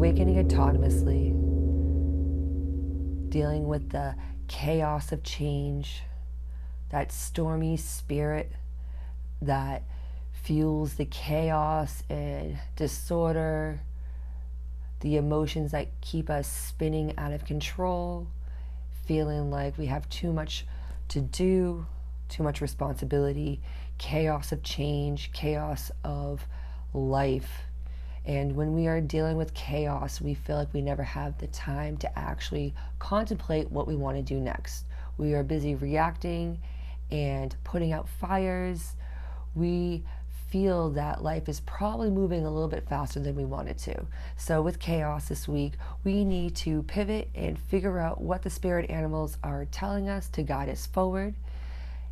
awakening autonomously, dealing with the chaos of change, that stormy spirit that fuels the chaos and disorder, the emotions that keep us spinning out of control, feeling like we have too much to do, too much responsibility, chaos of change, chaos of life. And when we are dealing with chaos, we feel like we never have the time to actually contemplate what we want to do next. We are busy reacting and putting out fires. We feel that life is probably moving a little bit faster than we want it to. So with chaos this week, we need to pivot and figure out what the spirit animals are telling us to guide us forward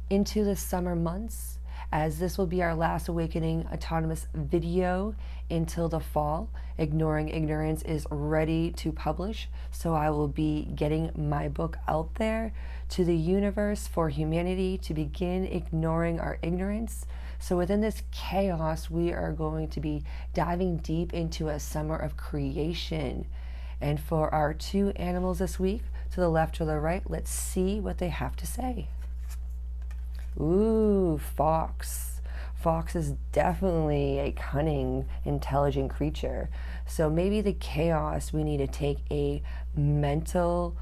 into the summer months, as this will be our last awakening autonomous video until the fall. Ignoring Ignorance is ready to publish, so I will be getting my book out there to the universe for humanity to begin ignoring our ignorance. So within this chaos, we are going to be diving deep into a summer of creation. And for our two animals this week, to the left or the right, let's see what they have to say. Ooh, fox. Fox is definitely a cunning, intelligent creature. So maybe the chaos, we need to take a mental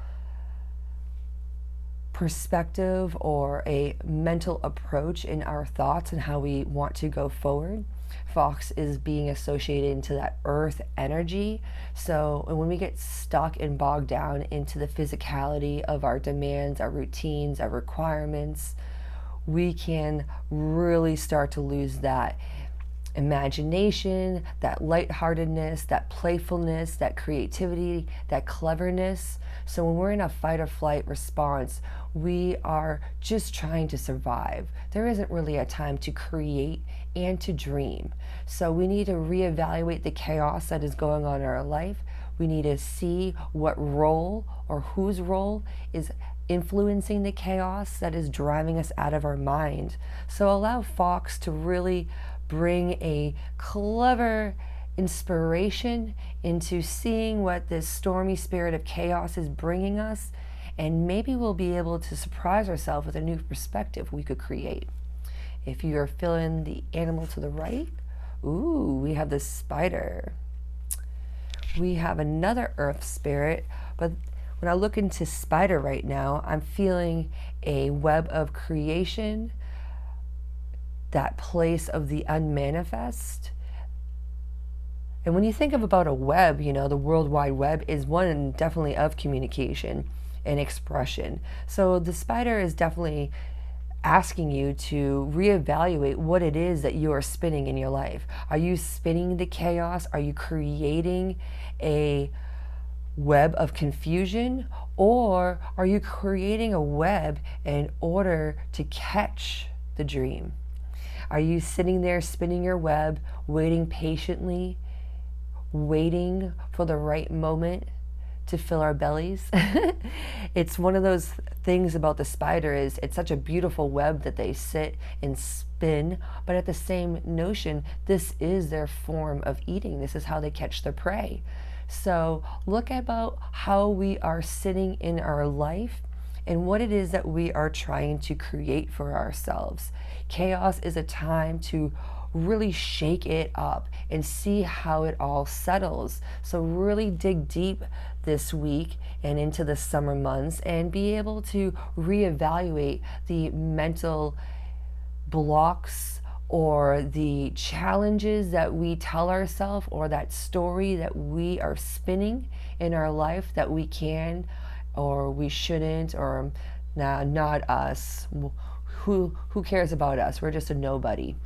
perspective or a mental approach in our thoughts and how we want to go forward. Fox is being associated into that earth energy. So when we get stuck and bogged down into the physicality of our demands, our routines, our requirements, we can really start to lose that imagination, that lightheartedness, that playfulness, that creativity, that cleverness. So when we're in a fight or flight response, we are just trying to survive. There isn't really a time to create and to dream. So we need to reevaluate the chaos that is going on in our life. We need to see what role or whose role is influencing the chaos that is driving us out of our mind. So allow Fox to really bring a clever inspiration into seeing what this stormy spirit of chaos is bringing us, and maybe we'll be able to surprise ourselves with a new perspective we could create. If you are feeling the animal to the right, ooh, we have the spider. We have another earth spirit, but when I look into spider right now, I'm feeling a web of creation, that place of the unmanifest. And when you think about a web, you know, the World Wide Web is one definitely of communication and expression. So the spider is definitely asking you to reevaluate what it is that you are spinning in your life. Are you spinning the chaos? Are you creating a web of confusion? Or are you creating a web in order to catch the dream? Are you sitting there spinning your web, waiting patiently, waiting for the right moment to fill our bellies? It's one of those things about the spider is it's such a beautiful web that they sit and spin, but at the same notion, this is their form of eating. This is how they catch their prey. So look about how we are sitting in our life and what it is that we are trying to create for ourselves. Chaos is a time to really shake it up and see how it all settles. So really dig deep this week and into the summer months and be able to reevaluate the mental blocks or the challenges that we tell ourselves or that story that we are spinning in our life that we can or we shouldn't, or nah, not us. Who cares about us? We're just a nobody.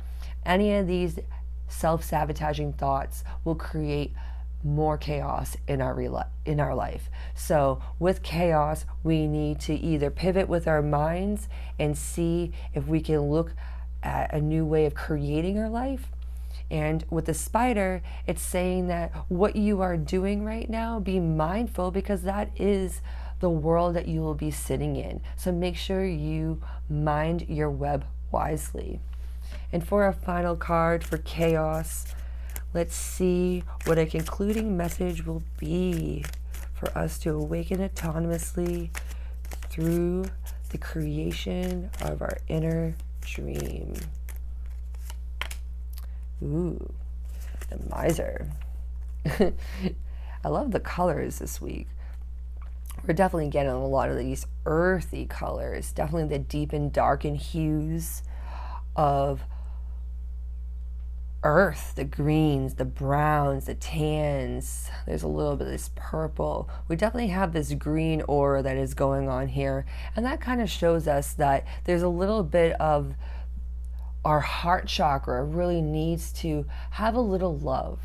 Any of these self-sabotaging thoughts will create more chaos in our life. So with chaos, we need to either pivot with our minds and see if we can look at a new way of creating our life. And with the spider, it's saying that what you are doing right now, be mindful, because that is the world that you will be sitting in. So make sure you mind your web wisely. And for our final card for chaos, Let's see what a concluding message will be for us to awaken autonomously through the creation of our inner dream. Ooh, the miser. I love the colors this week. We're definitely getting a lot of these earthy colors, definitely the deep and darkened hues of earth, the greens, the browns, the tans. There's a little bit of this purple. We definitely have this green aura that is going on here, and that kind of shows us that there's a little bit of our heart chakra really needs to have a little love.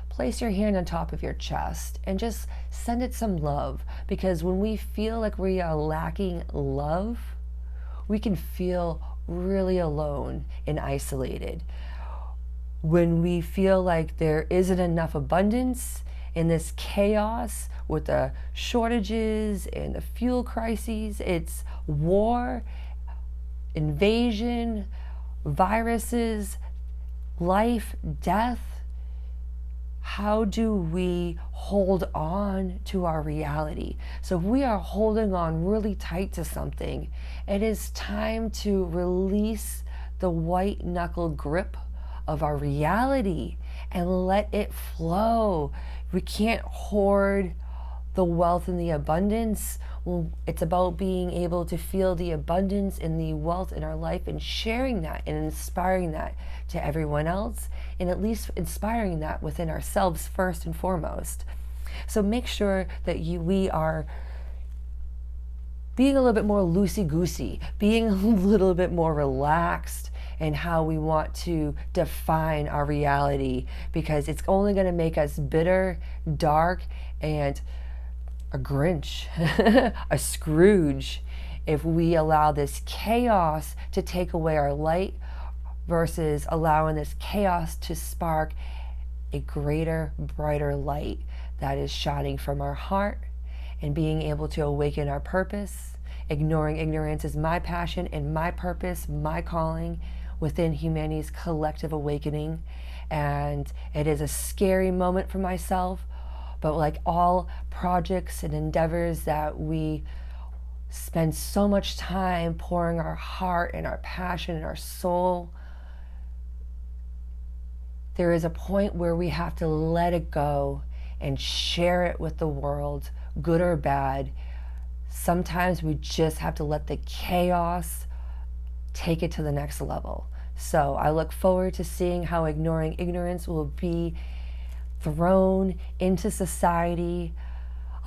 Place your hand on top of your chest and just send it some love, because when we feel like we are lacking love, we can feel really alone and isolated. When we feel like there isn't enough abundance in this chaos with the shortages and the fuel crises, it's war, invasion, viruses, life, death. How do we hold on to our reality? So if we are holding on really tight to something, it is time to release the white knuckle grip of our reality and let it flow. We can't hoard the wealth and the abundance. Well, it's about being able to feel the abundance and the wealth in our life and sharing that and inspiring that to everyone else, and at least inspiring that within ourselves first and foremost. So make sure that we are being a little bit more loosey-goosey, being a little bit more relaxed in how we want to define our reality, because it's only going to make us bitter, dark, and a Grinch, a Scrooge, if we allow this chaos to take away our light versus allowing this chaos to spark a greater, brighter light that is shining from our heart and being able to awaken our purpose. Ignoring ignorance is my passion and my purpose, my calling within humanity's collective awakening. And it is a scary moment for myself, but like all projects and endeavors that we spend so much time pouring our heart and our passion and our soul, there is a point where we have to let it go and share it with the world, good or bad. Sometimes we just have to let the chaos take it to the next level. So I look forward to seeing how ignoring ignorance will be thrown into society,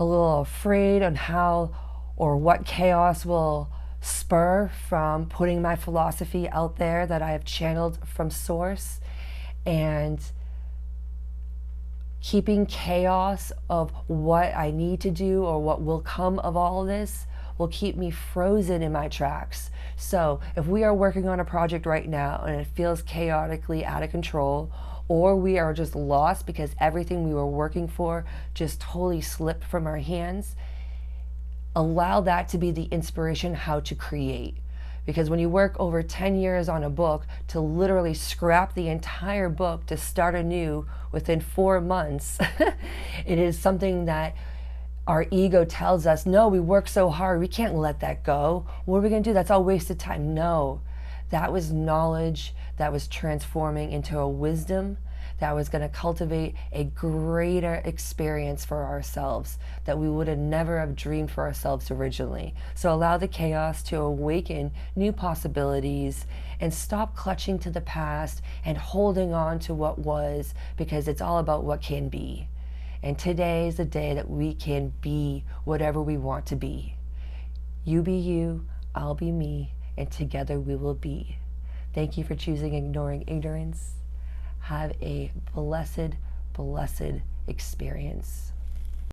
a little afraid on how or what chaos will spur from putting my philosophy out there that I have channeled from source, and keeping chaos of what I need to do or what will come of all of this will keep me frozen in my tracks. So if we are working on a project right now and it feels chaotically out of control, or we are just lost because everything we were working for just totally slipped from our hands, allow that to be the inspiration how to create. Because when you work over 10 years on a book, to literally scrap the entire book to start anew within 4 months, it is something that our ego tells us, no, we work so hard, we can't let that go. What are we going to do? That's all wasted time. No, that was knowledge that was transforming into a wisdom that was going to cultivate a greater experience for ourselves that we would have never have dreamed for ourselves originally. So allow the chaos to awaken new possibilities and stop clutching to the past and holding on to what was, because it's all about what can be. And today is the day that we can be whatever we want to be. You be you, I'll be me, and together we will be. Thank you for choosing ignoring ignorance. Have a blessed, blessed experience.